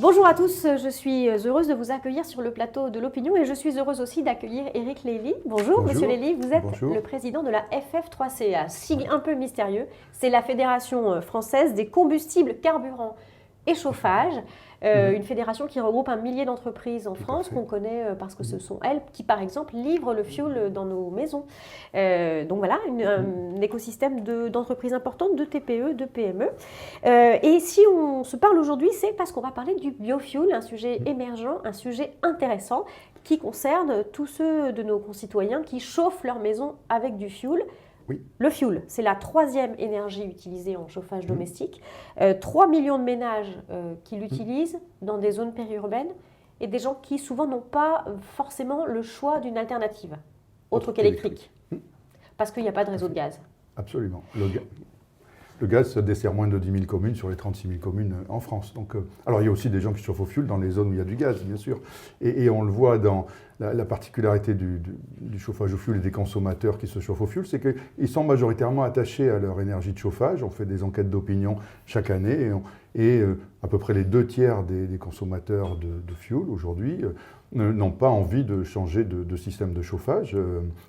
Bonjour à tous, je suis heureuse de vous accueillir sur le plateau de l'Opinion et je suis heureuse aussi d'accueillir Éric Lévy. Bonjour, Monsieur Lévy, vous êtes le président de la FF3CA. Sigle un peu mystérieux, c'est la Fédération française des combustibles, carburants et chauffage. Une fédération qui regroupe 1 millier d'entreprises en France qu'on connaît parce que ce sont elles qui, par exemple, livrent le fioul dans nos maisons. Donc voilà, un écosystème d'entreprises importantes, de TPE, de PME. Et si on se parle aujourd'hui, c'est parce qu'on va parler du biofuel, un sujet émergent, un sujet intéressant qui concerne tous ceux de nos concitoyens qui chauffent leur maison avec du fioul. Oui. Le fioul, c'est la 3e énergie utilisée en chauffage domestique. 3 millions de ménages qui l'utilisent dans des zones périurbaines et des gens qui souvent n'ont pas forcément le choix d'une alternative autre qu'électrique. Parce qu'il n'y a pas de réseau de gaz. Absolument. Le gaz dessert moins de 10 000 communes sur les 36 000 communes en France. Donc, alors il y a aussi des gens qui chauffent au fioul dans les zones où il y a du gaz, bien sûr. Et on le voit dans la particularité du chauffage au fioul et des consommateurs qui se chauffent au fioul, c'est qu'ils sont majoritairement attachés à leur énergie de chauffage. On fait des enquêtes d'opinion chaque année et à peu près les 2/3 des consommateurs de fioul aujourd'hui n'ont pas envie de changer de système de chauffage,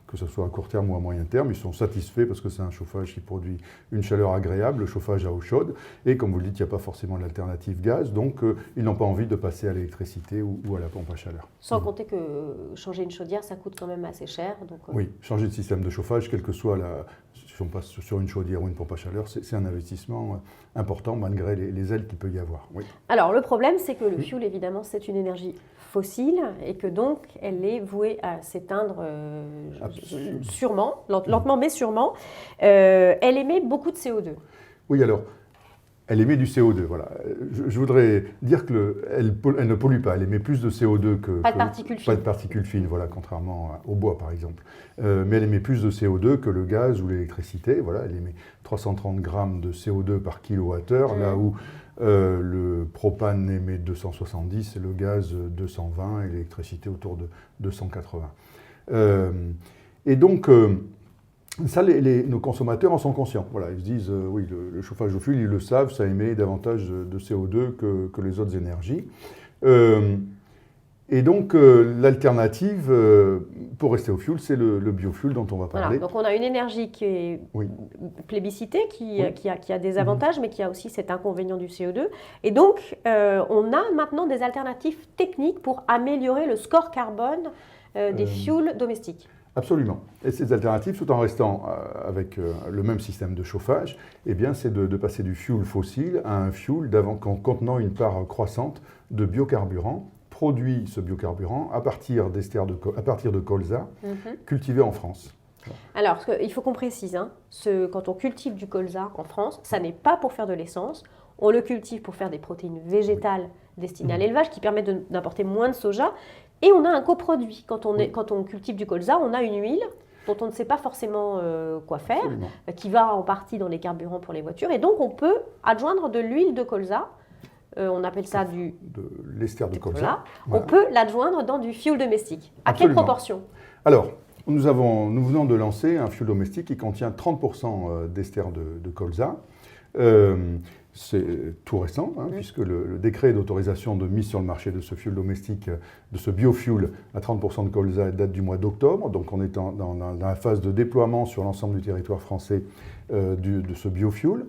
que ce soit à court terme ou à moyen terme. Ils sont satisfaits parce que c'est un chauffage qui produit une chaleur agréable, le chauffage à eau chaude. Et comme vous le dites, il n'y a pas forcément d'alternative gaz, donc ils n'ont pas envie de passer à l'électricité ou à la pompe à chaleur. Sans compter que changer une chaudière, ça coûte quand même assez cher. Donc, Oui, changer de système de chauffage, quel que soit si on passe sur une chaudière ou une pompe à chaleur, c'est un investissement important malgré les ailes qu'il peut y avoir. Oui. Alors le problème, c'est que le fioul, évidemment, c'est une énergie fossile et que donc elle est vouée à s'éteindre sûrement, lentement mais sûrement. Elle émet beaucoup de CO2. Oui, alors, elle émet du CO2, voilà. Je voudrais dire qu'elle ne pollue pas, elle émet plus de CO2 que... Pas de particules fines. Pas de particules fines, voilà, contrairement au bois par exemple. Mais elle émet plus de CO2 que le gaz ou l'électricité, voilà, elle émet 330 grammes de CO2 par kilowattheure, là où le propane émet 270, et le gaz 220, et l'électricité autour de 280. Et donc... ça, nos consommateurs en sont conscients. Voilà, ils se disent, oui, le chauffage au fioul, ils le savent, ça émet davantage de CO2 que les autres énergies. Et donc, l'alternative pour rester au fioul, c'est le biofuel dont on va parler. Voilà, donc on a une énergie qui est plébiscitée, qui a des avantages, mais qui a aussi cet inconvénient du CO2. Et donc, on a maintenant des alternatives techniques pour améliorer le score carbone des fuels domestiques. Absolument. Et ces alternatives, tout en restant avec le même système de chauffage, eh bien, c'est de passer du fioul fossile à un fioul contenant une part croissante de biocarburant. Produit ce biocarburant à partir de colza, cultivé en France. Alors, il faut qu'on précise, quand on cultive du colza en France, ça n'est pas pour faire de l'essence. On le cultive pour faire des protéines végétales destinées à l'élevage qui permettent d'apporter moins de soja. Et on a un coproduit. Quand on cultive du colza, on a une huile dont on ne sait pas forcément quoi faire, qui va en partie dans les carburants pour les voitures. Et donc, on peut adjoindre de l'huile de colza. On appelle ça de l'ester de colza. Voilà. On peut l'adjoindre dans du fioul domestique. À quelle proportion? Alors, nous venons de lancer un fioul domestique qui contient 30% d'ester de colza. C'est tout récent, puisque le décret d'autorisation de mise sur le marché de ce fioul domestique, de ce biofuel à 30% de colza, date du mois d'octobre. Donc on est dans la phase de déploiement sur l'ensemble du territoire français de ce biofuel.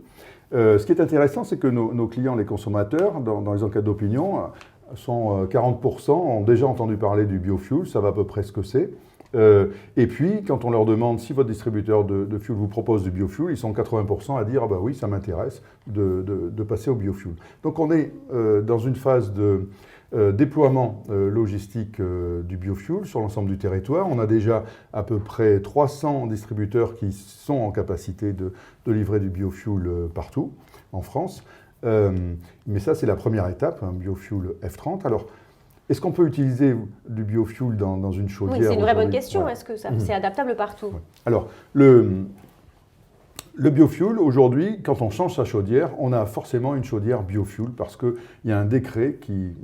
Ce qui est intéressant, c'est que nos clients, les consommateurs, dans les enquêtes d'opinion, 40% ont déjà entendu parler du biofuel, ça va à peu près ce que c'est. Et puis, quand on leur demande si votre distributeur de fuel vous propose du biofuel, ils sont 80% à dire « ah bah oui, ça m'intéresse de passer au biofuel ». Donc on est dans une phase de déploiement logistique du biofuel sur l'ensemble du territoire. On a déjà à peu près 300 distributeurs qui sont en capacité de livrer du biofuel partout en France. Mais ça, c'est la première étape, un biofuel F30. Alors, est-ce qu'on peut utiliser du biofuel dans une chaudière? Oui, c'est une vraie bonne question. Voilà. Est-ce que c'est adaptable partout? Alors, le biofuel, aujourd'hui, quand on change sa chaudière, on a forcément une chaudière biofuel parce qu'il y a un décret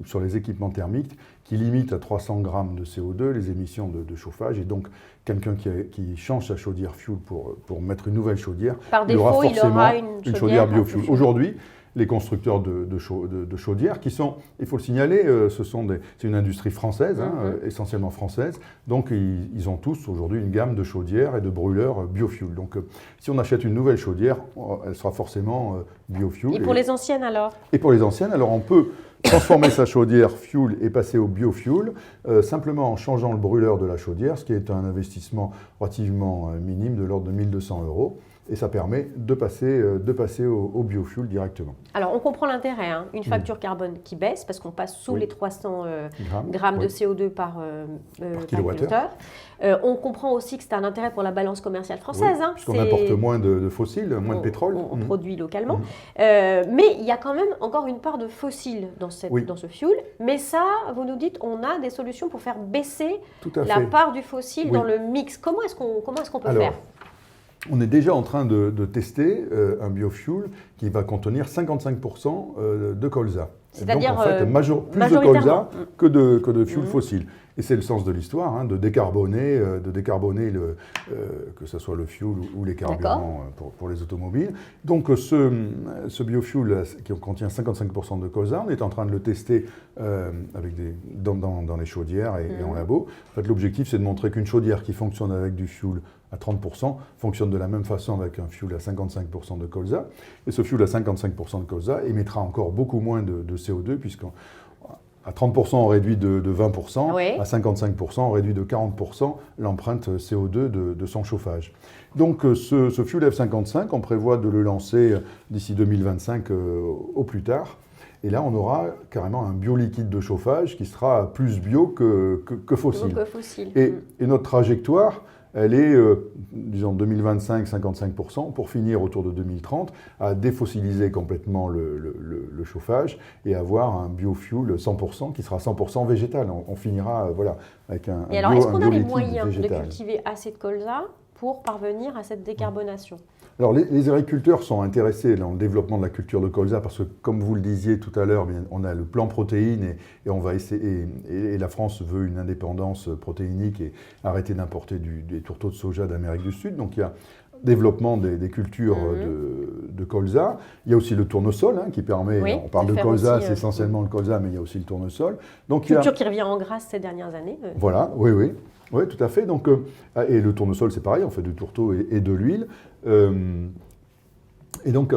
sur les équipements thermiques qui limite à 300 grammes de CO2 les émissions de chauffage. Et donc, quelqu'un qui change sa chaudière fuel pour mettre une nouvelle chaudière, par défaut, il aura forcément une chaudière biofuel. Aujourd'hui, les constructeurs de chaudières qui sont, il faut le signaler, c'est une industrie française, essentiellement française. Donc ils ont tous aujourd'hui une gamme de chaudières et de brûleurs biofuel. Donc si on achète une nouvelle chaudière, elle sera forcément biofuel. Et pour les anciennes alors? Et pour les anciennes, alors on peut transformer sa chaudière fuel et passer au biofuel, simplement en changeant le brûleur de la chaudière, ce qui est un investissement relativement minime de l'ordre de 1 200 €. Et ça permet de passer au biofuel directement. Alors, on comprend l'intérêt, une facture carbone qui baisse parce qu'on passe sous les 300 grammes de CO2 par kilowattheure. On comprend aussi que c'est un intérêt pour la balance commerciale française. Puisqu'on importe moins de fossiles, moins de pétrole. On produit localement. Mais il y a quand même encore une part de fossiles dans ce fuel. Mais ça, vous nous dites, on a des solutions pour faire baisser la part du fossile dans le mix. Comment est-ce qu'on peut faire ? On est déjà en train de tester un biofuel qui va contenir 55% de colza. C'est-à-dire en fait, plus de colza que de fuel fossile. Et c'est le sens de l'histoire, de décarboner, que ce soit le fuel ou les carburants pour les automobiles. Donc ce biofuel qui contient 55% de colza, on est en train de le tester dans les chaudières et en labo. En fait, l'objectif, c'est de montrer qu'une chaudière qui fonctionne avec du fuel à 30% fonctionne de la même façon avec un fuel à 55% de colza. Et ce fuel à 55% de colza émettra encore beaucoup moins de CO2 puisqu'à 30% on réduit de 20%, à 55% on réduit de 40% l'empreinte CO2 de son chauffage. Donc ce fuel F55, on prévoit de le lancer d'ici 2025 au plus tard. Et là, on aura carrément un bioliquide de chauffage qui sera plus bio que fossile. Et notre trajectoire, elle est, disons, 2025, 55%, pour finir autour de 2030, à défossiliser complètement le chauffage et avoir un biofuel 100% qui sera 100% végétal. On finira avec un Et alors, est-ce qu'on a les moyens de cultiver assez de colza pour parvenir à cette décarbonation ? Alors, les agriculteurs sont intéressés dans le développement de la culture de colza parce que, comme vous le disiez tout à l'heure, on a le plan protéines et on va essayer. Et la France veut une indépendance protéinique et arrêter d'importer des tourteaux de soja d'Amérique du Sud. Donc, il y a développement des cultures de colza. Il y a aussi le tournesol qui permet. On parle de colza, c'est essentiellement le colza, mais il y a aussi le tournesol. Donc, culture qui revient en grâce ces dernières années. Voilà, oui. Oui, tout à fait. Donc, et le tournesol, c'est pareil, on fait du tourteau et de l'huile. Et donc,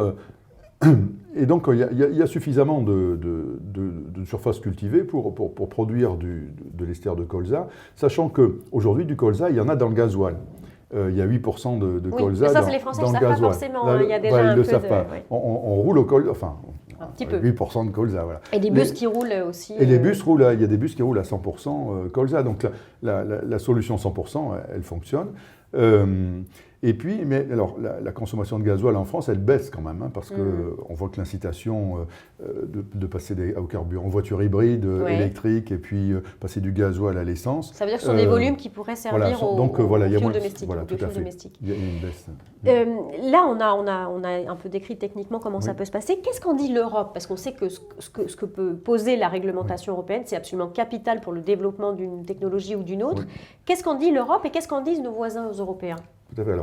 il y a suffisamment de surface cultivée pour produire de l'ester de colza, sachant qu'aujourd'hui, du colza, il y en a dans le gasoil. Il y a 8% de colza mais ça, c'est les Français qui ne savent pas forcément. Il y a déjà ils ne le savent pas. On roule au colza, un petit peu. 8% de colza, voilà. Et des bus qui roulent aussi. Et les bus roulent, il y a des bus qui roulent à 100% colza. Donc la solution 100%, elle fonctionne. Et puis, mais alors, la consommation de gasoil en France, elle baisse quand même, parce qu'on voit que l'incitation de passer au carburant, en voiture hybride, électrique, et puis passer du gasoil à l'essence. Ça veut dire que ce sont des volumes qui pourraient servir au fuel domestique. Voilà, tout à fait. Il y a une baisse. Là, on a un peu décrit techniquement comment ça peut se passer. Qu'est-ce qu'en dit l'Europe? Parce qu'on sait que ce que peut poser la réglementation européenne, c'est absolument capital pour le développement d'une technologie ou d'une autre. Qu'est-ce qu'en dit l'Europe et qu'est-ce qu'en disent nos voisins européens? Tout à fait.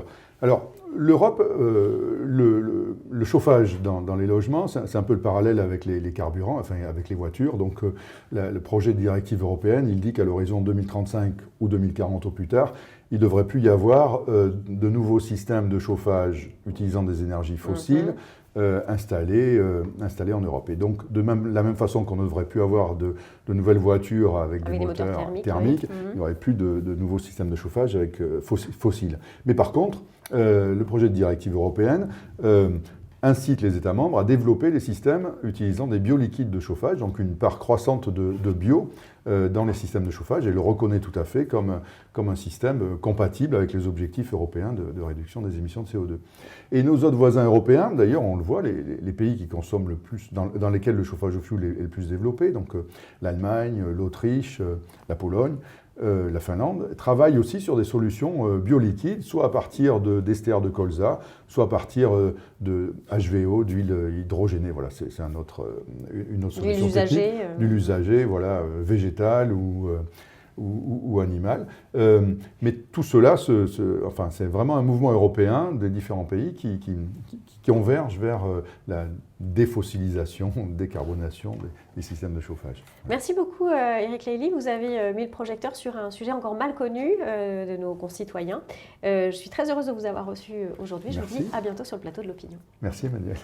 Alors l'Europe, le chauffage dans les logements, c'est un peu le parallèle avec les carburants, enfin avec les voitures. Donc le projet de directive européenne, il dit qu'à l'horizon 2035 ou 2040 au plus tard, il ne devrait plus y avoir de nouveaux systèmes de chauffage utilisant des énergies fossiles installés en Europe. Et donc de la même façon qu'on ne devrait plus avoir de nouvelles voitures avec des moteurs thermiques, il n'y aurait plus de nouveaux systèmes de chauffage avec fossiles. Mais par contre, le projet de directive européenne incite les États membres à développer des systèmes utilisant des bioliquides de chauffage, donc une part croissante de bio dans les systèmes de chauffage, et le reconnaît tout à fait comme un système compatible avec les objectifs européens de réduction des émissions de CO2. Et nos autres voisins européens, d'ailleurs, on le voit, les pays qui consomment le plus, dans lesquels le chauffage au fioul est le plus développé, donc l'Allemagne, l'Autriche, la Pologne, la Finlande, travaille aussi sur des solutions bioliquides, soit à partir d'ester de colza, soit à partir de HVO, d'huile hydrogénée. Voilà, c'est une autre solution technique. D'huile usagée, voilà, végétale ou ou animale. Mais tout cela, c'est vraiment un mouvement européen des différents pays qui converge vers la défossilisation, décarbonation des systèmes de chauffage. Merci beaucoup Eric Leili. Vous avez mis le projecteur sur un sujet encore mal connu de nos concitoyens. Je suis très heureuse de vous avoir reçu aujourd'hui. Je vous dis à bientôt sur le plateau de l'Opinion. Merci Emmanuel.